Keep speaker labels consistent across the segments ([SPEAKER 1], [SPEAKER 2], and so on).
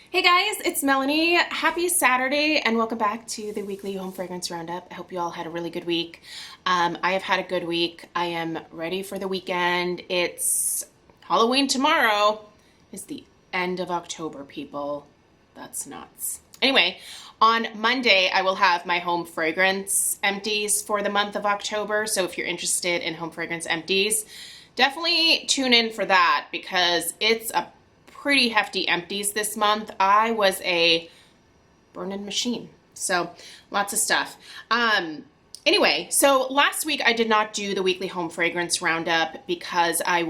[SPEAKER 1] Hey guys, it's Melanie. Happy Saturday and welcome back to the weekly home fragrance roundup. I hope you all had a really good week. I have had a good week. I am ready for the weekend. It's Halloween tomorrow. It's the end of October, people. That's nuts. Anyway, on Monday, I will have my home fragrance empties for the month of October. So if you're interested in home fragrance empties, definitely tune in for that because it's a pretty hefty empties this month. I was a burn-in machine. So lots of stuff. Anyway, so last week I did not do the weekly home fragrance roundup because I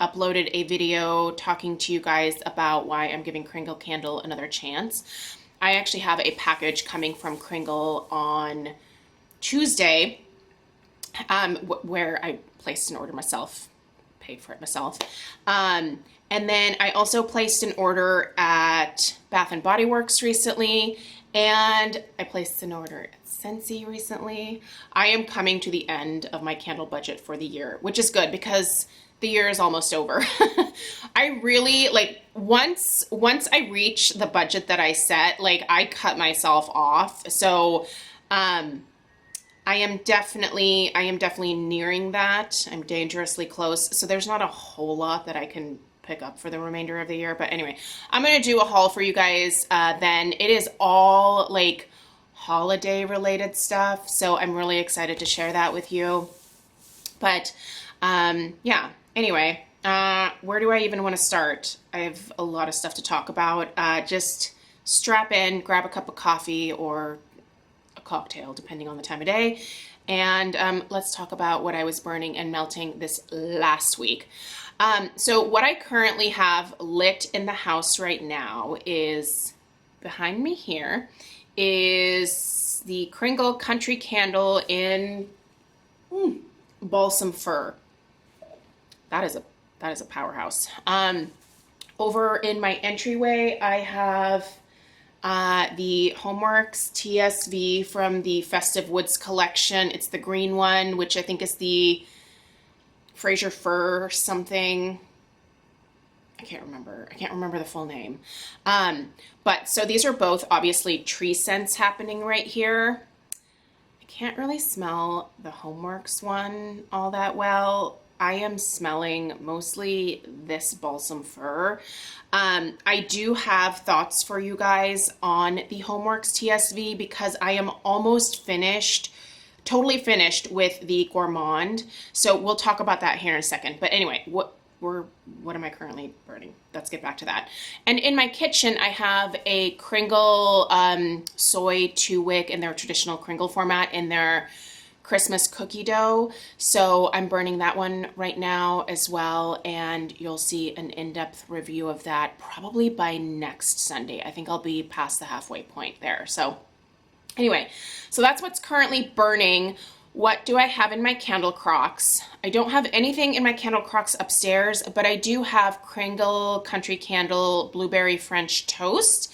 [SPEAKER 1] uploaded a video talking to you guys about why I'm giving Kringle candle another chance. I actually have a package coming from Kringle on Tuesday, where I placed an order myself, paid for it myself. And then I also placed an order at Bath & Body Works recently, and I placed an order at Scentsy recently. I am coming to the end of my candle budget for the year, which is good because the year is almost over. I really, once I reach the budget that I set, I cut myself off. So, I am definitely nearing that. I'm dangerously close. So there's not a whole lot that I can pick up for the remainder of the year. But anyway, I'm going to do a haul for you guys. Then it is all holiday related stuff. So I'm really excited to share that with you. But yeah, anyway, where do I even want to start? I have a lot of stuff to talk about. Just strap in, grab a cup of coffee or a cocktail, depending on the time of day. And let's talk about what I was burning and melting this last week. So what I currently have lit in the house right now is, behind me here, is the Kringle Country Candle in Balsam Fir. That is a powerhouse. Over in my entryway, I have the Homeworx TSV from the Festive Woods collection. It's the green one, which I think is the Fraser Fir something. I can't remember the full name. But so these are both obviously tree scents happening right here. I can't really smell the Homeworx one all that well. I am smelling mostly this Balsam Fir. I do have thoughts for you guys on the Homeworx TSV because I am almost finished, totally finished with the Gourmand. So we'll talk about that here in a second. But anyway, what am I currently burning? Let's get back to that. And in my kitchen, I have a Kringle soy 2-wick in their traditional Kringle format in their Christmas cookie dough. So I'm burning that one right now as well. And you'll see an in-depth review of that probably by next Sunday. I think I'll be past the halfway point there. So anyway, so that's what's currently burning. What do I have in my candle crocks? I don't have anything in my candle crocks upstairs, but I do have Kringle Country Candle Blueberry French Toast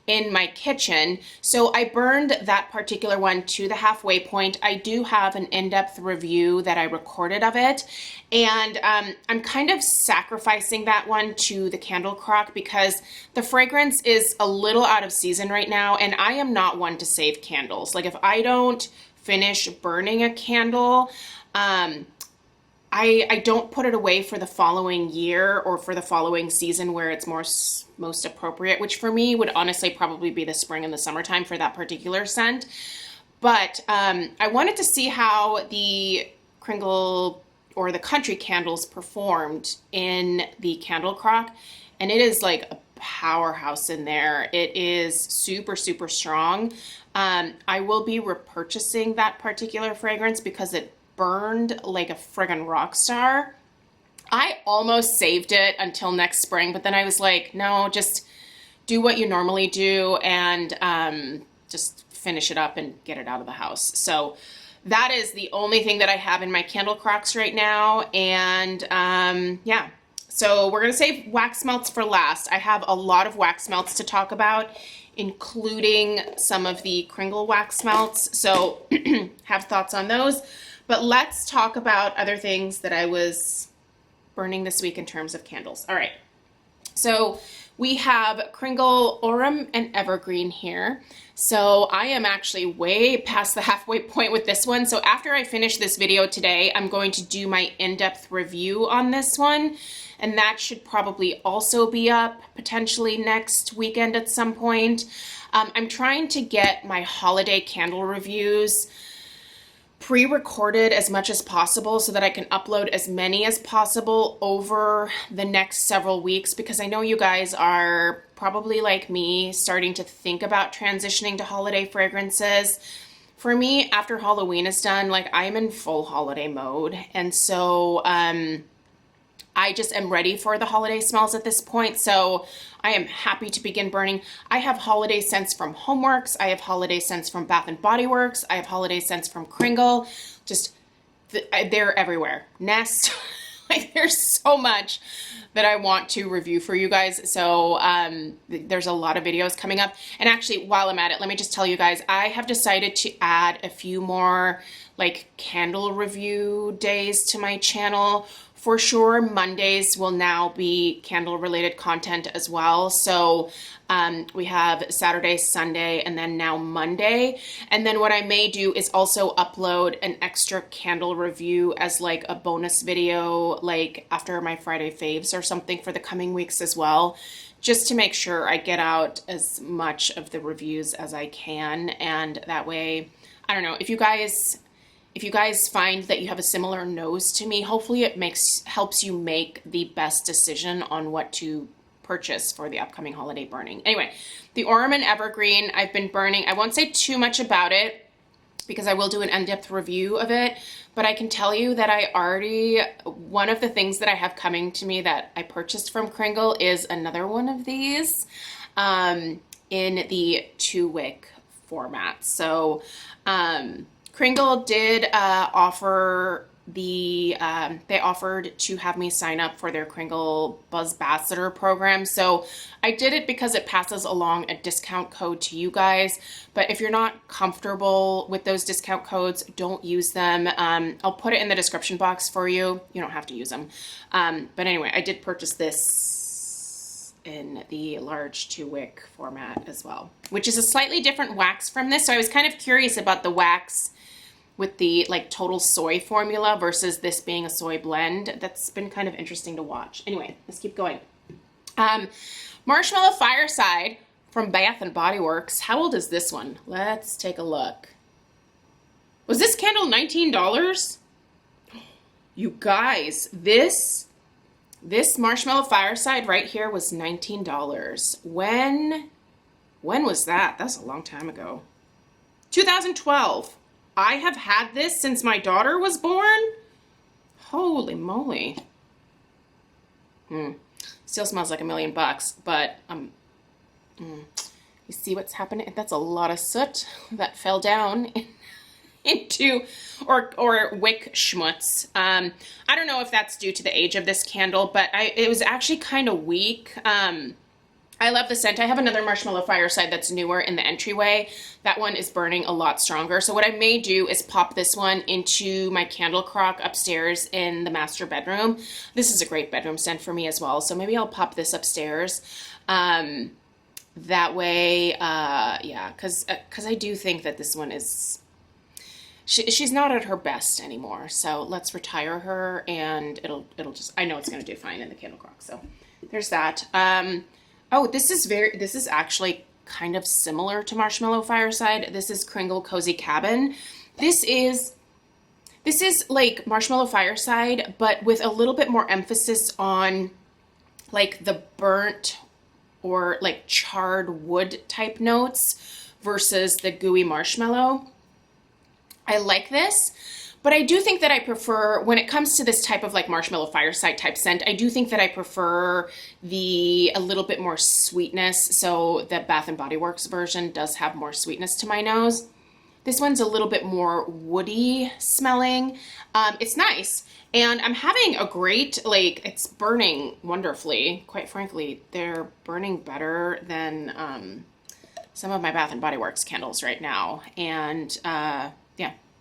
[SPEAKER 1] in my kitchen. So I burned that particular one to the halfway point. I do have an in-depth review that I recorded of it. And I'm kind of sacrificing that one to the candle crock because the fragrance is a little out of season right now. And I am not one to save candles. If I don't finish burning a candle, I don't put it away for the following year or for the following season where it's most appropriate, which for me would honestly probably be the spring and the summertime for that particular scent. But I wanted to see how the Kringle or the Country candles performed in the candle crock. And it is like a powerhouse in there. It is super, super strong. I will be repurchasing that particular fragrance because it burned like a friggin' rock star. I almost saved it until next spring, but then I was like, no, just do what you normally do and just finish it up and get it out of the house. So that is the only thing that I have in my candle crocks right now. And yeah, so we're gonna save wax melts for last. I have a lot of wax melts to talk about, including some of the Kringle wax melts. So have thoughts on those. But let's talk about other things that I was burning this week in terms of candles. All right. So We have Kringle, Aurum, and Evergreen here. So I am actually way past the halfway point with this one. So after I finish this video today, I'm going to do my in-depth review on this one. And that should probably also be up potentially next weekend at some point. I'm trying to get my holiday candle reviews pre-recorded as much as possible so that I can upload as many as possible over the next several weeks, because I know you guys are probably like me starting to think about transitioning to holiday fragrances. For me, after Halloween is done, like I'm in full holiday mode, and so I just am ready for the holiday smells at this point, so I am happy to begin burning. I have holiday scents from Homeworx. I have holiday scents from Bath & Body Works. I have holiday scents from Kringle. Just, they're everywhere. Nest. Like, there's so much that I want to review for you guys. So there's a lot of videos coming up. And actually, while I'm at it, let me just tell you guys, I have decided to add a few more like candle review days to my channel. For sure, Mondays will now be candle related content as well. So we have Saturday, Sunday, and then now Monday. And then what I may do is also upload an extra candle review as like a bonus video, like after my Friday faves or something for the coming weeks as well, just to make sure I get out as much of the reviews as I can. And that way, I don't know, if you guys find that you have a similar nose to me, hopefully it helps you make the best decision on what to purchase for the upcoming holiday burning. Anyway, the Aurum and Evergreen I've been burning. I won't say too much about it because I will do an in-depth review of it, but I can tell you that one of the things that I have coming to me that I purchased from Krangel is another one of these in the 2-wick format. So, Kringle did offer they offered to have me sign up for their Kringle Buzzbassador program. So I did it because it passes along a discount code to you guys. But if you're not comfortable with those discount codes, don't use them. I'll put it in the description box for you. You don't have to use them. But anyway, I did purchase this in the large 2-wick format as well, which is a slightly different wax from this. So I was kind of curious about the wax with the like total soy formula versus this being a soy blend. That's been kind of interesting to watch. Anyway, let's keep going. Marshmallow Fireside from Bath & Body Works. How old is this one? Let's take a look. Was this candle $19? You guys, this Marshmallow Fireside right here was $19. When was that? That's a long time ago. 2012. I have had this since my daughter was born. Holy moly. Still smells like $1,000,000, but you see what's happening? That's a lot of soot that fell down into or wick schmutz. I don't know if that's due to the age of this candle, but it was actually kind of weak. I love the scent. I have another Marshmallow Fireside that's newer in the entryway. That one is burning a lot stronger. So what I may do is pop this one into my candle crock upstairs in the master bedroom. This is a great bedroom scent for me as well. So maybe I'll pop this upstairs. That way, yeah, because I do think that this one is... She's not at her best anymore. So let's retire her, and it'll just... I know it's going to do fine in the candle crock. So there's that. Oh, this is actually kind of similar to Marshmallow Fireside. This is Kringle Cozy Cabin. This is like Marshmallow Fireside, but with a little bit more emphasis on like the burnt or like charred wood type notes versus the gooey marshmallow. I like this. But I do think that I prefer, when it comes to this type of like Marshmallow Fireside type scent, I do think that I prefer a little bit more sweetness. So the Bath & Body Works version does have more sweetness to my nose. This one's a little bit more woody smelling. It's nice. And I'm having a great, like, it's burning wonderfully. Quite frankly, they're burning better than some of my Bath & Body Works candles right now. And yeah.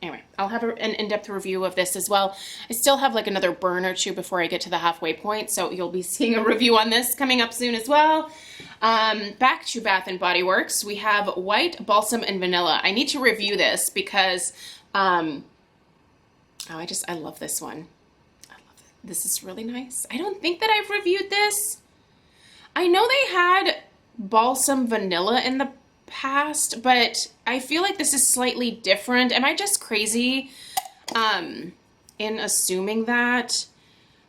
[SPEAKER 1] anyway, I'll have an in-depth review of this as well. I still have like another burn or two before I get to the halfway point, so you'll be seeing a review on this coming up soon as well. Back to Bath & Body Works, we have White Balsam and Vanilla. I need to review this because, I love this one. I love it. This is really nice. I don't think that I've reviewed this. I know they had Balsam Vanilla in the past, but I feel like this is slightly different. Am I just crazy in assuming that?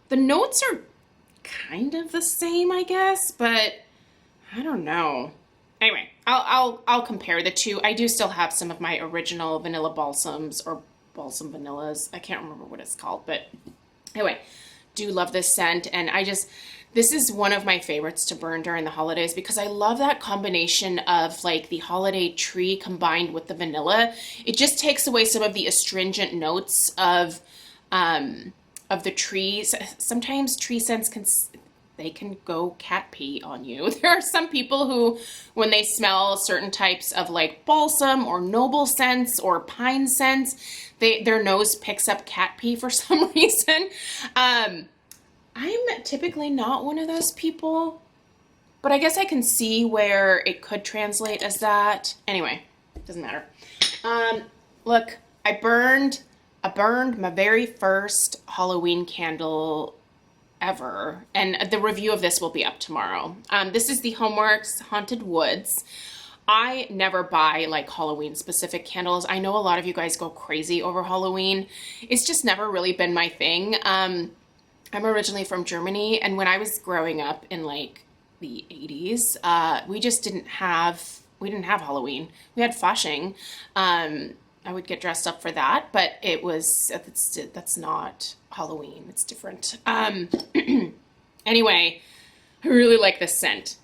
[SPEAKER 1] The notes are kind of the same, I guess, but I don't know. Anyway, I'll compare the two. I do still have some of my original vanilla balsams or balsam vanillas. I can't remember what it's called, but anyway, do love this scent, and this is one of my favorites to burn during the holidays because I love that combination of like the holiday tree combined with the vanilla. It just takes away some of the astringent notes of the trees. Sometimes tree scents can go cat pee on you. There are some people who, when they smell certain types of like balsam or noble scents or pine scents, their nose picks up cat pee for some reason. I'm typically not one of those people, but I guess I can see where it could translate as that. Anyway, doesn't matter. Look, I burned my very first Halloween candle ever, and the review of this will be up tomorrow. This is the Homeworx Haunted Woods. I never buy like Halloween specific candles. I know a lot of you guys go crazy over Halloween. It's just never really been my thing. I'm originally from Germany, and when I was growing up in like the 80s, we didn't have Halloween. We had Fasching. I would get dressed up for that, but that's not Halloween. It's different. Anyway, I really like this scent.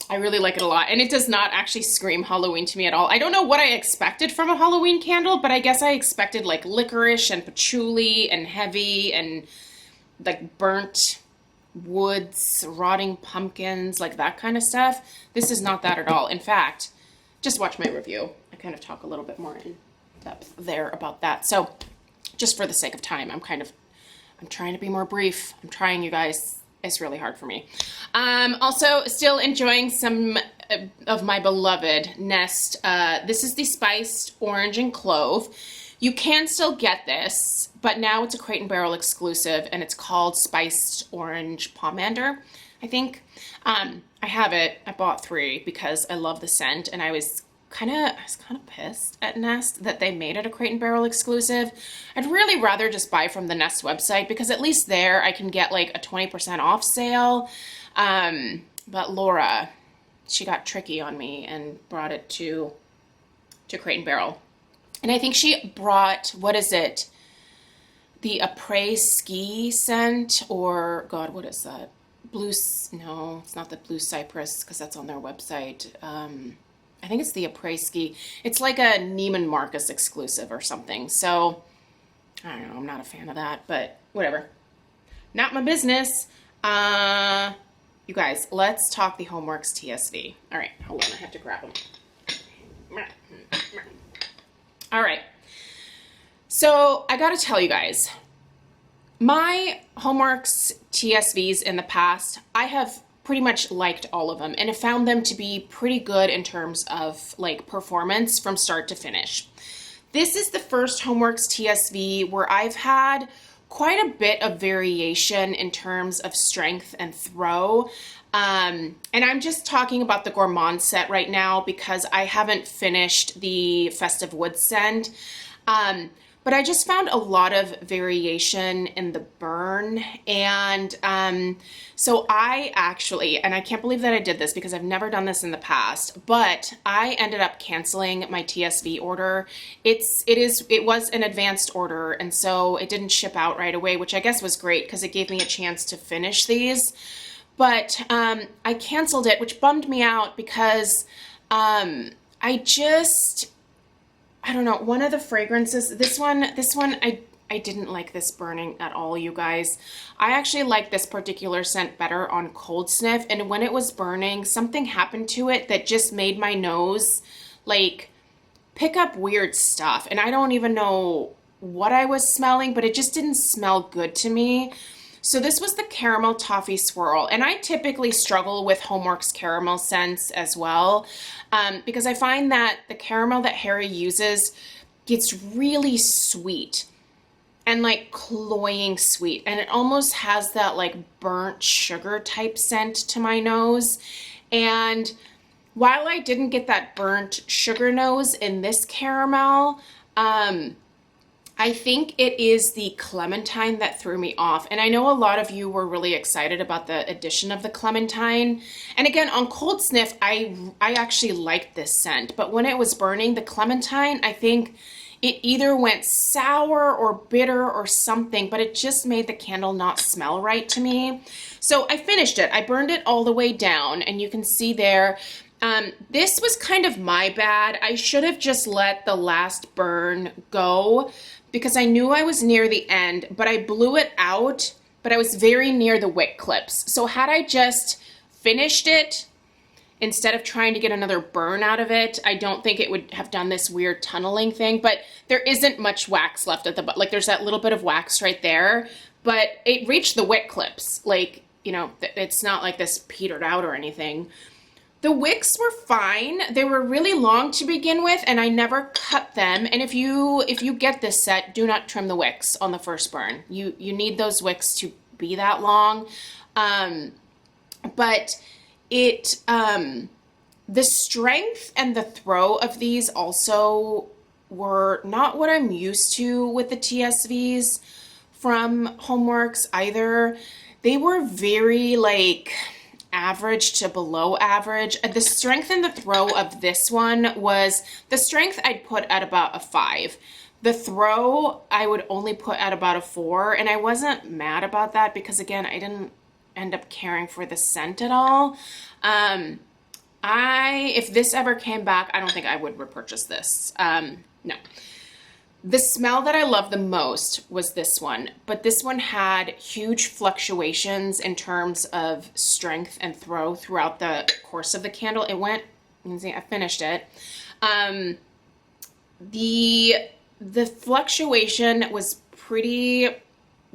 [SPEAKER 1] I really like it a lot, and it does not actually scream Halloween to me at all. I don't know what I expected from a Halloween candle, but I guess I expected like licorice and patchouli and heavy and like burnt woods, rotting pumpkins, like that kind of stuff. This is not that at all. In fact, just watch my review. I kind of talk a little bit more in depth there about that. So just for the sake of time, I'm trying to be more brief. I'm trying, you guys. It's really hard for me. Also, still enjoying some of my beloved Nest. This is the Spiced Orange and Clove. You can still get this, but now it's a Crate & Barrel exclusive, and it's called Spiced Orange Pomander, I think. I have it. I bought 3 because I love the scent, and I was kind of pissed at Nest that they made it a Crate & Barrel exclusive. I'd really rather just buy from the Nest website because at least there I can get like a 20% off sale. But Laura, she got tricky on me and brought it to Crate & Barrel. And I think she brought, what is it? The Après Ski scent, or, God, what is that? No, it's not the Blue Cypress, because that's on their website. I think it's the Après Ski. It's like a Neiman Marcus exclusive or something. So, I don't know, I'm not a fan of that, but whatever. Not my business. You guys, let's talk the Homeworx TSV. All right, hold on, I have to grab them. All right, so I gotta tell you guys, my Homeworx TSVs in the past, I have pretty much liked all of them and have found them to be pretty good in terms of like performance from start to finish. This is the first Homeworx TSV where I've had quite a bit of variation in terms of strength and throw. And I'm just talking about the Gourmand set right now because I haven't finished the Festive Wood scent. But I just found a lot of variation in the burn. And so I actually, and I can't believe that I did this because I've never done this in the past, but I ended up canceling my TSV order. It was an advanced order, and so it didn't ship out right away, which I guess was great because it gave me a chance to finish these. But I canceled it, which bummed me out because I don't know, one of the fragrances, this one, I didn't like this burning at all, you guys. I actually like this particular scent better on cold sniff, and when it was burning, something happened to it that just made my nose, like, pick up weird stuff. And I don't even know what I was smelling, but it just didn't smell good to me. So this was the Caramel Toffee Swirl. And I typically struggle with Homeworx caramel scents as well, because I find that the caramel that Harry uses gets really sweet and like cloying sweet. And it almost has that like burnt sugar type scent to my nose. And while I didn't get that burnt sugar nose in this caramel, I think it is the clementine that threw me off. And I know a lot of you were really excited about the addition of the clementine. And again, on cold sniff, I actually liked this scent. But when it was burning, the clementine, I think it either went sour or bitter or something, but it just made the candle not smell right to me. So I finished it. I burned it all the way down, and you can see there, this was kind of my bad. I should have just let the last burn go because I knew I was near the end, but I blew it out, but I was very near the wick clips. So had I just finished it, instead of trying to get another burn out of it, I don't think it would have done this weird tunneling thing, but there isn't much wax left at the bottom. Like there's that little bit of wax right there, but it reached the wick clips. Like, you know, it's not like this petered out or anything. The wicks were fine. They were really long to begin with, and I never cut them. And if you get this set, do not trim the wicks on the first burn. You need those wicks to be that long. But it, the strength and the throw of these also were not what I'm used to with the TSVs from Homeworx either. They were very like average to below average. The strength and the throw of this one was, the strength I'd put at about a 5. The throw I would only put at about a 4, and I wasn't mad about that because again, I didn't end up caring for the scent at all. If this ever came back, I don't think I would repurchase this. No. The smell that I loved the most was this one, but this one had huge fluctuations in terms of strength and throw throughout the course of the candle. It went, you can see I finished it. The fluctuation was pretty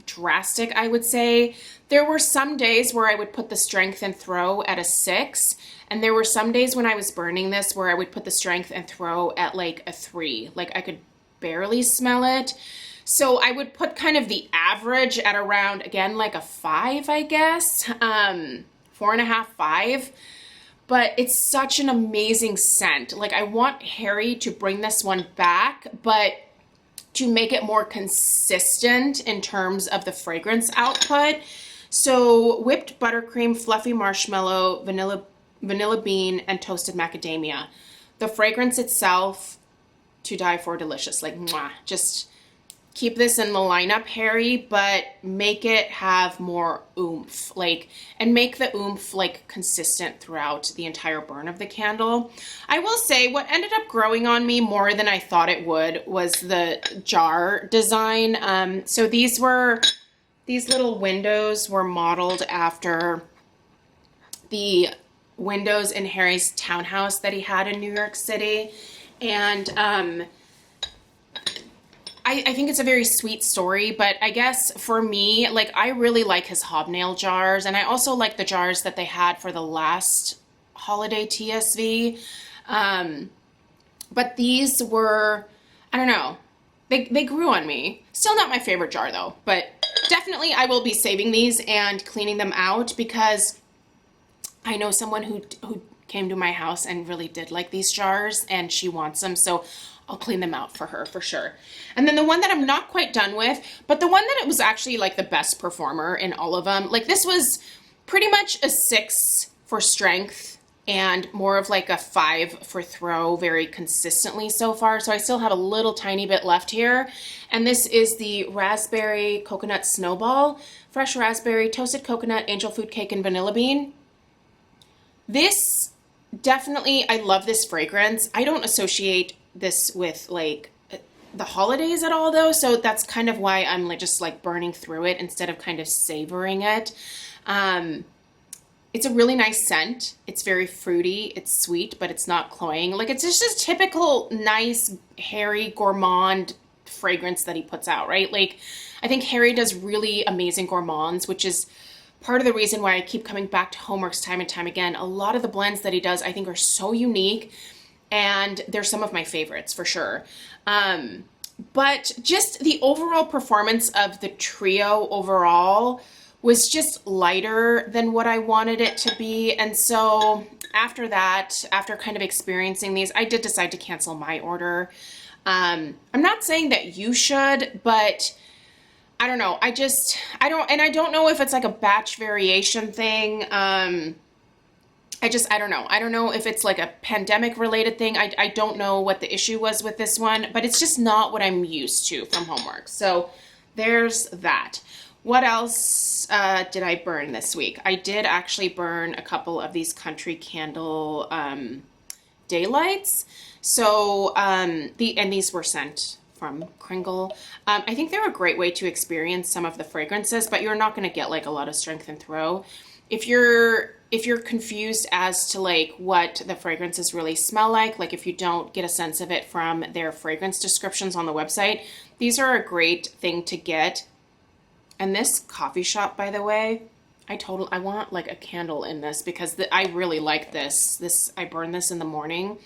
[SPEAKER 1] drastic, I would say. There were some days where I would put the strength and throw at a 6, and there were some days when I was burning this where I would put the strength and throw at like a 3. Like I could barely smell it. So I would put kind of the average at around, again, like a 5, I guess. 4.5, 5. But it's such an amazing scent. Like I want Harry to bring this one back, but to make it more consistent in terms of the fragrance output. So whipped buttercream, fluffy marshmallow, vanilla bean, and toasted macadamia. The fragrance itself, to die for, delicious. Like, mwah. Just keep this in the lineup, Harry, but make it have more oomph. Like, and make the oomph like consistent throughout the entire burn of the candle. I will say what ended up growing on me more than I thought it would was the jar design. So these little windows were modeled after the windows in Harry's townhouse that he had in New York City. And I think it's a very sweet story, but I guess for me, like I really like his hobnail jars, and I also like the jars that they had for the last holiday TSV. But these were, I don't know, they grew on me. Still not my favorite jar though, but definitely I will be saving these and cleaning them out because I know someone who came to my house and really did like these jars and she wants them, so I'll clean them out for her for sure. And then the one that I'm not quite done with, but the one that it was actually like the best performer in all of them, like this was pretty much a 6 for strength and more of like a 5 for throw very consistently so far. So I still have a little tiny bit left here. And this is the Raspberry Coconut Snowball, fresh raspberry, toasted coconut, angel food cake, and vanilla bean. This definitely, I love this fragrance. I don't associate this with like the holidays at all though, so that's kind of why I'm like just like burning through it instead of kind of savoring it. It's a really nice scent. It's very fruity. It's sweet, but it's not cloying. Like, it's just a typical nice, hairy, gourmand fragrance that he puts out, right? Like, I think Harry does really amazing gourmands, which is part of the reason why I keep coming back to Homeworx time and time again. A lot of the blends that he does, I think, are so unique, and they're some of my favorites for sure. But just the overall performance of the trio overall was just lighter than what I wanted it to be. And so after that, after kind of experiencing these, I did decide to cancel my order. I'm not saying that you should, but I don't know. I don't know if it's like a batch variation thing. I don't know. I don't know if it's like a pandemic related thing. I don't know what the issue was with this one, but it's just not what I'm used to from Homeworx. So there's that. What else did I burn this week? I did actually burn a couple of these Country Candle daylights. So, and these were sent from Kringle. I think they're a great way to experience some of the fragrances, but you're not going to get like a lot of strength and throw. If you're confused as to like what the fragrances really smell like if you don't get a sense of it from their fragrance descriptions on the website, these are a great thing to get. And this coffee shop, by the way, I want like a candle in this because I really like this. I burn this in the morning.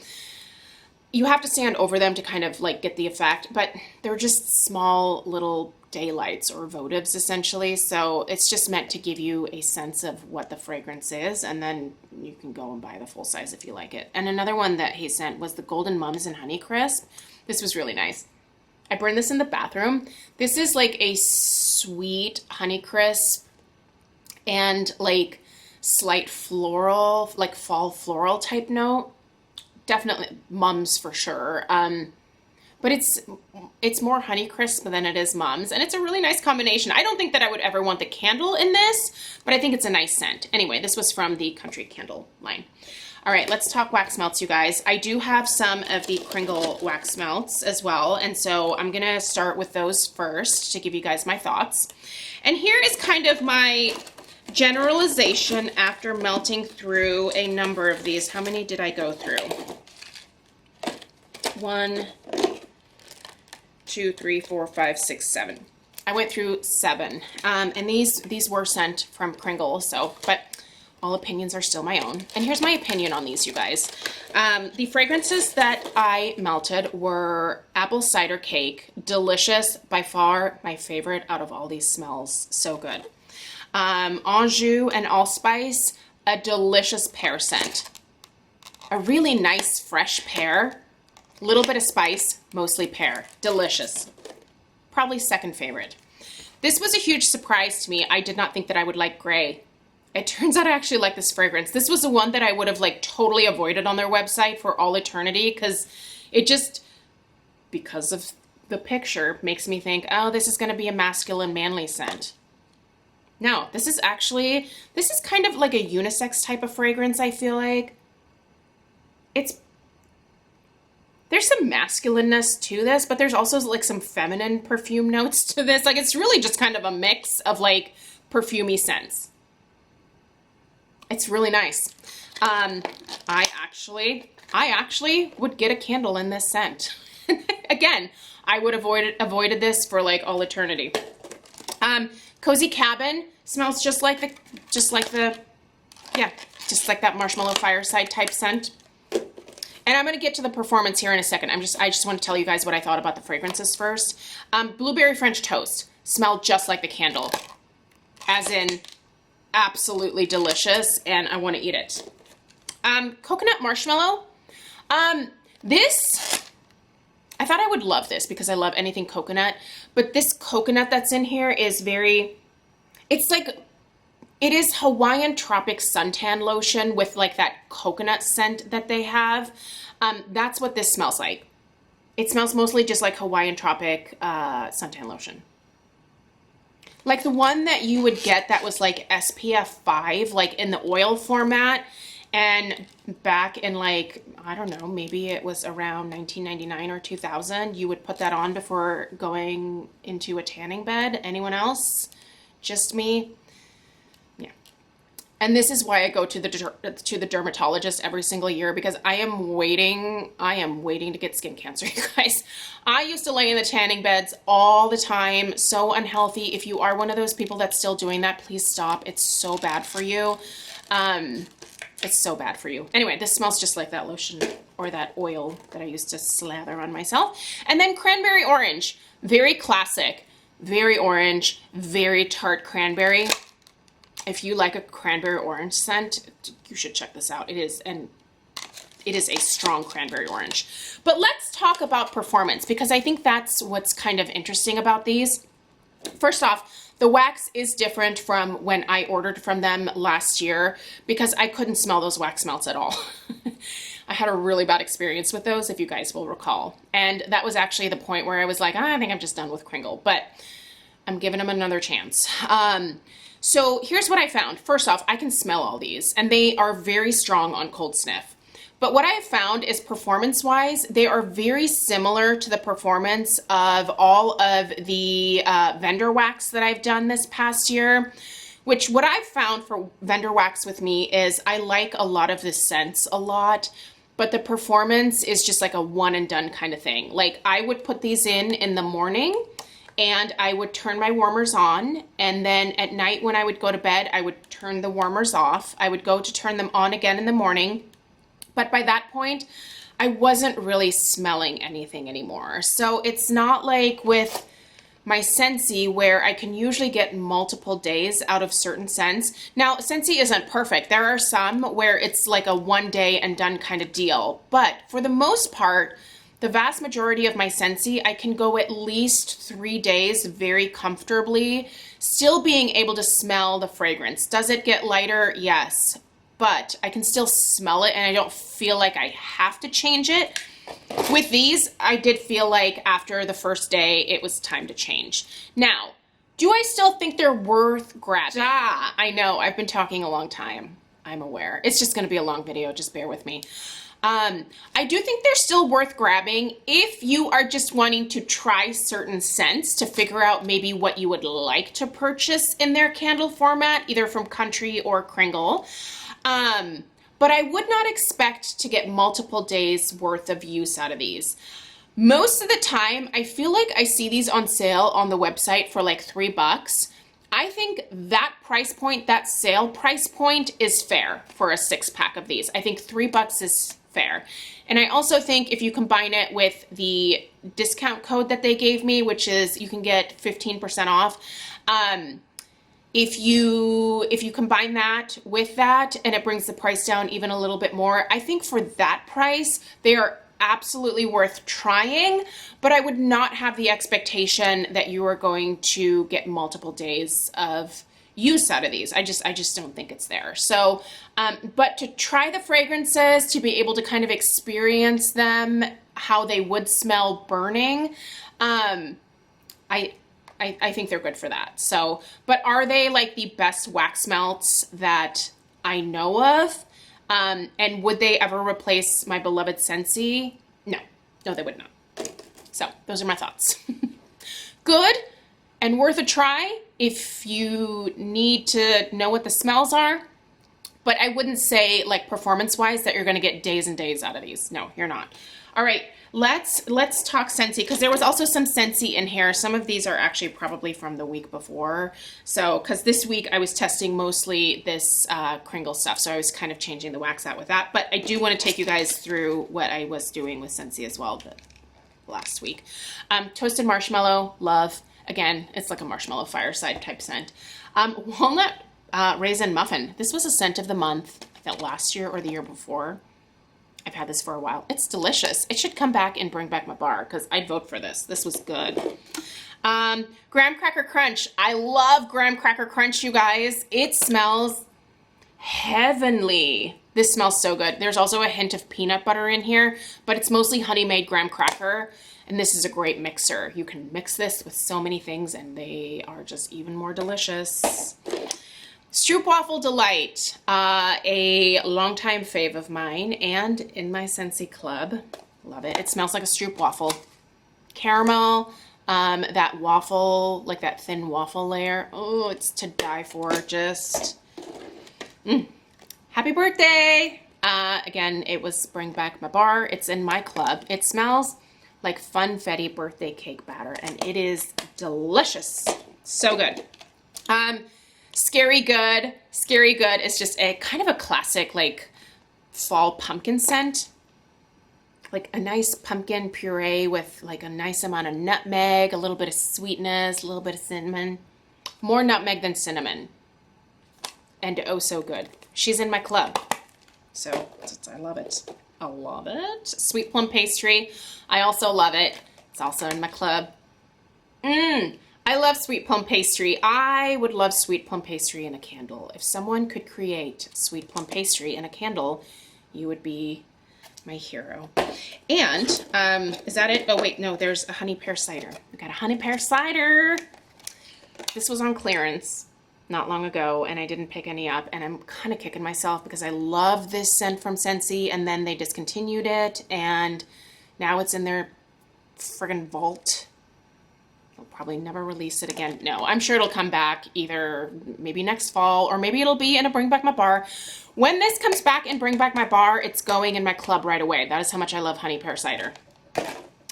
[SPEAKER 1] You have to stand over them to kind of like get the effect, but they're just small little daylights or votives essentially. So it's just meant to give you a sense of what the fragrance is, and then you can go and buy the full size if you like it. And another one that he sent was the Golden Mums and Honeycrisp. This was really nice. I burned this in the bathroom. This is like a sweet Honeycrisp and like slight floral, like fall floral type note. Definitely Mums for sure. But it's more Honeycrisp than it is Mums, and it's a really nice combination. I don't think that I would ever want the candle in this, but I think it's a nice scent. Anyway, this was from the Country Candle line. All right, let's talk wax melts, you guys. I do have some of the Kringle wax melts as well, and so I'm gonna start with those first to give you guys my thoughts. And here is kind of my generalization after melting through a number of these. How many did I go through? 1, 2, 3, 4, 5, 6, 7. I went through 7, and these were sent from Kringle, so, but all opinions are still my own. And here's my opinion on these, you guys. The fragrances that I melted were apple cider cake, delicious, by far my favorite out of all these smells, so good. Anjou and allspice, a delicious pear scent. A really nice fresh pear, little bit of spice, mostly pear, delicious. Probably second favorite. This was a huge surprise to me. I did not think that I would like gray. It turns out I actually like this fragrance. This was the one that I would have like totally avoided on their website for all eternity because it just, because of the picture, makes me think, oh, this is going to be a masculine, manly scent. No, this is kind of like a unisex type of fragrance, I feel like. There's some masculineness to this, but there's also like some feminine perfume notes to this. Like, it's really just kind of a mix of like perfumey scents. It's really nice. I actually would get a candle in this scent. Again, I would avoided this for like all eternity. Cozy Cabin smells just like that Marshmallow Fireside type scent. And I'm going to get to the performance here in a second. I just want to tell you guys what I thought about the fragrances first. Blueberry French Toast smelled just like the candle, as in absolutely delicious, and I want to eat it. Coconut Marshmallow. This, I thought I would love this because I love anything coconut, but this coconut that's in here is it is Hawaiian Tropic Suntan Lotion with like that coconut scent that they have. That's what this smells like. It smells mostly just like Hawaiian Tropic Suntan Lotion. Like the one that you would get that was like SPF 5, like in the oil format. And back in like, I don't know, maybe it was around 1999 or 2000, you would put that on before going into a tanning bed. Anyone else? Just me? And this is why I go to the dermatologist every single year, because I am waiting to get skin cancer, you guys. I used to lay in the tanning beds all the time, so unhealthy. If you are one of those people that's still doing that, please stop. It's so bad for you. It's so bad for you. Anyway, this smells just like that lotion or that oil that I used to slather on myself. And then cranberry orange, very classic, very orange, very tart cranberry. If you like a cranberry orange scent, you should check this out. It is a strong cranberry orange. But let's talk about performance, because I think that's what's kind of interesting about these. First off, the wax is different from when I ordered from them last year, because I couldn't smell those wax melts at all. I had a really bad experience with those, if you guys will recall. And that was actually the point where I was like, I think I'm just done with Kringle, but I'm giving them another chance. So here's what I found. First off, I can smell all these, and they are very strong on cold sniff. But what I have found is performance-wise, they are very similar to the performance of all of the vendor wax that I've done this past year, which what I've found for vendor wax with me is I like a lot of the scents a lot, but the performance is just like a one and done kind of thing. Like I would put these in the morning, and I would turn my warmers on, and then at night when I would go to bed, I would turn the warmers off. I would go to turn them on again in the morning, but by that point, I wasn't really smelling anything anymore. So it's not like with my Scentsy where I can usually get multiple days out of certain scents. Now, Scentsy isn't perfect. There are some where it's like a one day and done kind of deal, but for the most part, the vast majority of my Scentsy, I can go at least 3 days very comfortably, still being able to smell the fragrance. Does it get lighter? Yes, but I can still smell it and I don't feel like I have to change it. With these, I did feel like after the first day, it was time to change. Now, do I still think they're worth grabbing? I know, I've been talking a long time. I'm aware. It's just gonna be a long video, just bear with me. I do think they're still worth grabbing if you are just wanting to try certain scents to figure out maybe what you would like to purchase in their candle format, either from Country or Kringle. But I would not expect to get multiple days worth of use out of these. Most of the time, I feel like I see these on sale on the website for like $3. I think that price point, that sale price point is fair for a 6-pack of these. I think $3 is fair. And I also think if you combine it with the discount code that they gave me, which is you can get 15% off, if you combine that with that and it brings the price down even a little bit more, I think for that price, they are absolutely worth trying, but I would not have the expectation that you are going to get multiple days of use out of these. I just don't think it's there. So, but to try the fragrances, to be able to kind of experience them, how they would smell burning, I think they're good for that. So, but are they like the best wax melts that I know of? And would they ever replace my beloved Scentsy? No, they would not. So those are my thoughts. Good and worth a try if you need to know what the smells are, but I wouldn't say like performance-wise that you're gonna get days and days out of these. No, you're not. All right, let's talk Scentsy, because there was also some Scentsy in here. Some of these are actually probably from the week before. So, because this week I was testing mostly this Kringle stuff, so I was kind of changing the wax out with that. But I do want to take you guys through what I was doing with Scentsy as well last week. Toasted marshmallow, love. Again, it's like a marshmallow fireside type scent. Walnut raisin muffin. This was a scent of the month, I think last year or the year before. I've had this for a while. It's delicious. It should come back and bring back my bar because I'd vote for this. This was good. Graham Cracker Crunch. I love Graham Cracker Crunch, you guys. It smells heavenly. This smells so good. There's also a hint of peanut butter in here, but it's mostly honey-made graham cracker, and this is a great mixer. You can mix this with so many things, and they are just even more delicious. Stroopwafel Delight, a longtime fave of mine and in my Scentsy club. Love it. It smells like a stroopwafel. Caramel, that waffle, like that thin waffle layer. Oh, it's to die for. Just Happy birthday! Again, it was Bring Back My Bar. It's in my club. It smells like funfetti birthday cake batter, and it is delicious. So good. Scary Good. Scary Good is just a kind of a classic, like, fall pumpkin scent. Like a nice pumpkin puree with like a nice amount of nutmeg, a little bit of sweetness, a little bit of cinnamon. More nutmeg than cinnamon. And oh so good. She's in my club. So I love it. I love it. Sweet plum pastry. I also love it. It's also in my club. I love sweet plum pastry. I would love sweet plum pastry in a candle. If someone could create sweet plum pastry in a candle, you would be my hero. And is that it? Oh wait, no, there's a honey pear cider. We got a honey pear cider. This was on clearance not long ago and I didn't pick any up, and I'm kind of kicking myself because I love this scent from Scentsy and then they discontinued it and now it's in their friggin' vault. They'll probably never release it again. No, I'm sure it'll come back either maybe next fall or maybe it'll be in a Bring Back My Bar. When this comes back and Bring Back My Bar, it's going in my club right away. That is how much I love honey pear cider.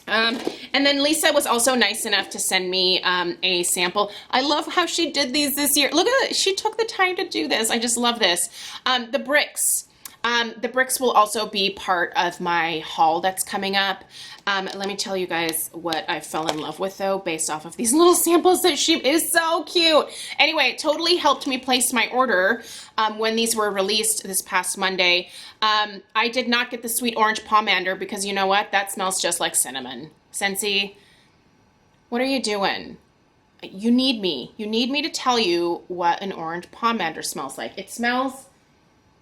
[SPEAKER 1] And then Lisa was also nice enough to send me a sample. I love how she did these this year. Look at it. She took the time to do this. I just love this. The bricks. The bricks will also be part of my haul that's coming up. Let me tell you guys what I fell in love with though, based off of these little samples that she is so cute. Anyway, it totally helped me place my order when these were released this past Monday. I did not get the sweet orange pomander because you know what? That smells just like cinnamon. Scentsy, what are you doing? You need me. You need me to tell you what an orange pomander smells like. It smells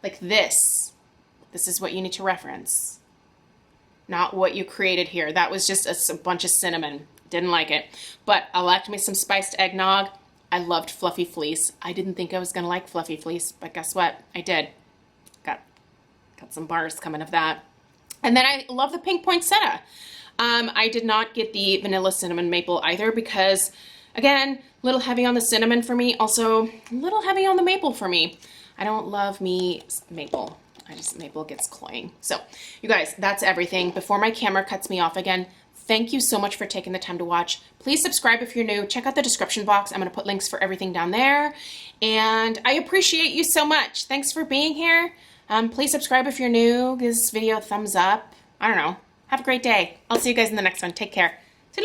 [SPEAKER 1] like this. This is what you need to reference. Not what you created here. That was just a bunch of cinnamon. Didn't like it. But I liked me some spiced eggnog. I loved Fluffy Fleece. I didn't think I was going to like Fluffy Fleece, but guess what? I did. Got some bars coming of that. And then I love the pink poinsettia. I did not get the vanilla cinnamon maple either because, again, a little heavy on the cinnamon for me. Also, a little heavy on the maple for me. I don't love me maple. Maple gets cloying. So, you guys, that's everything. Before my camera cuts me off again, thank you so much for taking the time to watch. Please subscribe if you're new. Check out the description box. I'm going to put links for everything down there. And I appreciate you so much. Thanks for being here. Please subscribe if you're new. Give this video a thumbs up. I don't know. Have a great day. I'll see you guys in the next one. Take care.